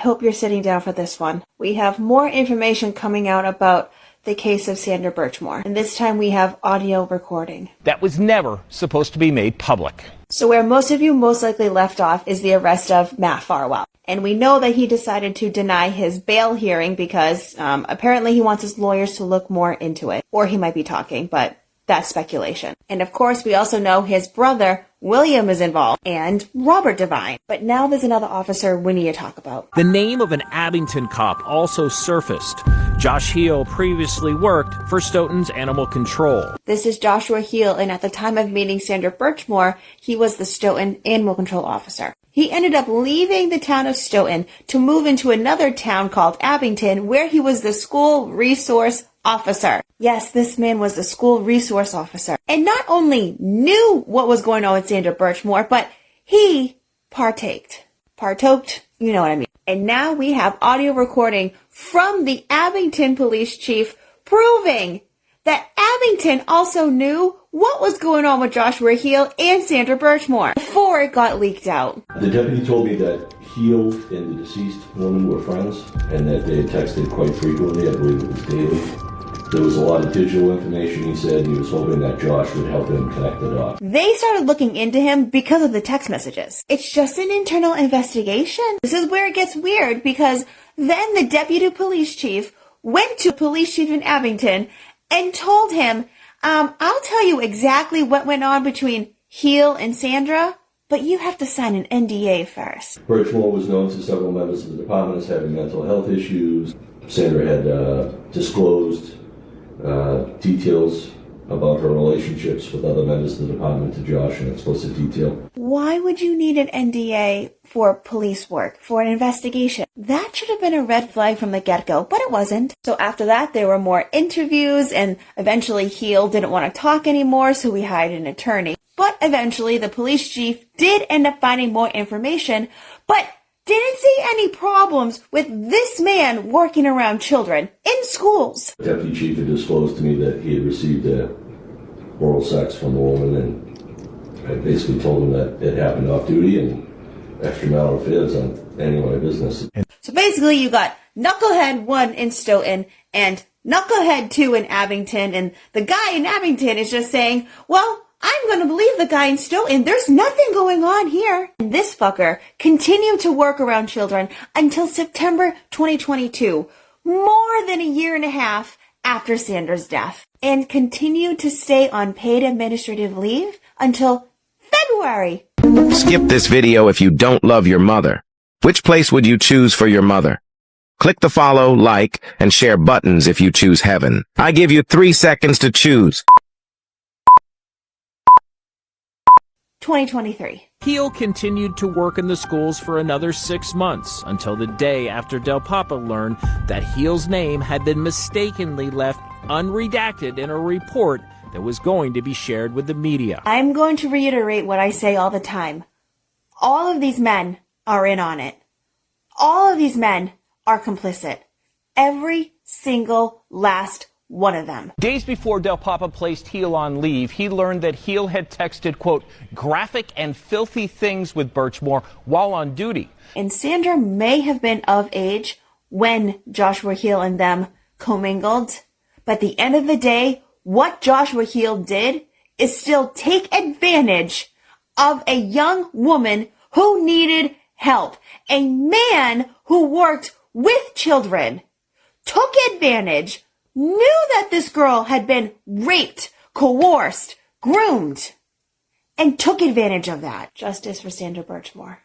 hope you're sitting down for this one. We have more information coming out about the case of Sandra Birchmore, and this time we have audio recording. That was never supposed to be made public. So where most of you most likely left off is the arrest of Matt Farwell. And we know that he decided to deny his bail hearing because apparently he wants his lawyers to look more into it. Or he might be talking, but that's speculation. And of course, we also know his brother, William, is involved, and Robert Devine. But now there's another officer we need to talk about. The name of an Abington cop also surfaced. Josh Heel previously worked for Stoughton's Animal Control. This is Joshua Heel, and at the time of meeting Sandra Birchmore, he was the Stoughton Animal Control officer. He ended up leaving the town of Stoughton to move into another town called Abington, where he was the school resource officer. Yes, this man was the school resource officer. And not only knew what was going on with Sandra Birchmore, but he partoked, you know what I mean. And now we have audio recording from the Abington police chief proving that Abington also knew what was going on with Joshua Heel and Sandra Birchmore before it got leaked out. The deputy told me that Heel and the deceased woman were friends and that they had texted quite frequently. I believe it was daily. There was a lot of digital information, he said. He was hoping that Josh would help him connect the dots. They started looking into him because of the text messages. It's just an internal investigation. This is where it gets weird because then the deputy police chief went to police chief in Abington and told him, I'll tell you exactly what went on between Heel and Sandra, but you have to sign an NDA first. Birchmore was known to several members of the department as having mental health issues. Sandra had disclosed details about her relationships with other members of the department to Josh in explicit detail. Why would you need an NDA for police work, for an investigation? That should have been a red flag from the get-go, but it wasn't. So after that, there were more interviews, and eventually Heel didn't want to talk anymore, so we hired an attorney. But eventually, the police chief did end up finding more information, but didn't see any problems with this man working around children in schools. The deputy chief had disclosed to me that he had received oral sex from the woman, and I basically told him that it happened off duty and extramarital affairs on any of my business. So basically, you got Knucklehead 1 in Stoughton and Knucklehead 2 in Abington, and the guy in Abington is just saying, well, I'm going to believe the guy in Stoughton. There's nothing going on here. And this fucker continued to work around children until September 2022, more than a year and a half after Sandra's death, and continued to stay on paid administrative leave until February. Skip this video if you don't love your mother. Which place would you choose for your mother? Click the follow, like, and share buttons if you choose heaven. I give you 3 seconds to choose. 2023. Heel continued to work in the schools for another 6 months until the day after Del Papa learned that Heel's name had been mistakenly left unredacted in a report that was going to be shared with the media. I'm going to reiterate what I say all the time. All of these men are in on it. All of these men are complicit. Every single last one of them. Days before Del Papa placed Heel on leave, he learned that Heel had texted, quote, graphic and filthy things with Birchmore while on duty. And Sandra may have been of age when Joshua Heel and them commingled, but at the end of the day, what Joshua Heel did is still take advantage of a young woman who needed help. A man who worked with children took advantage, knew that this girl had been raped, coerced, groomed, and took advantage of that. Justice for Sandra Birchmore.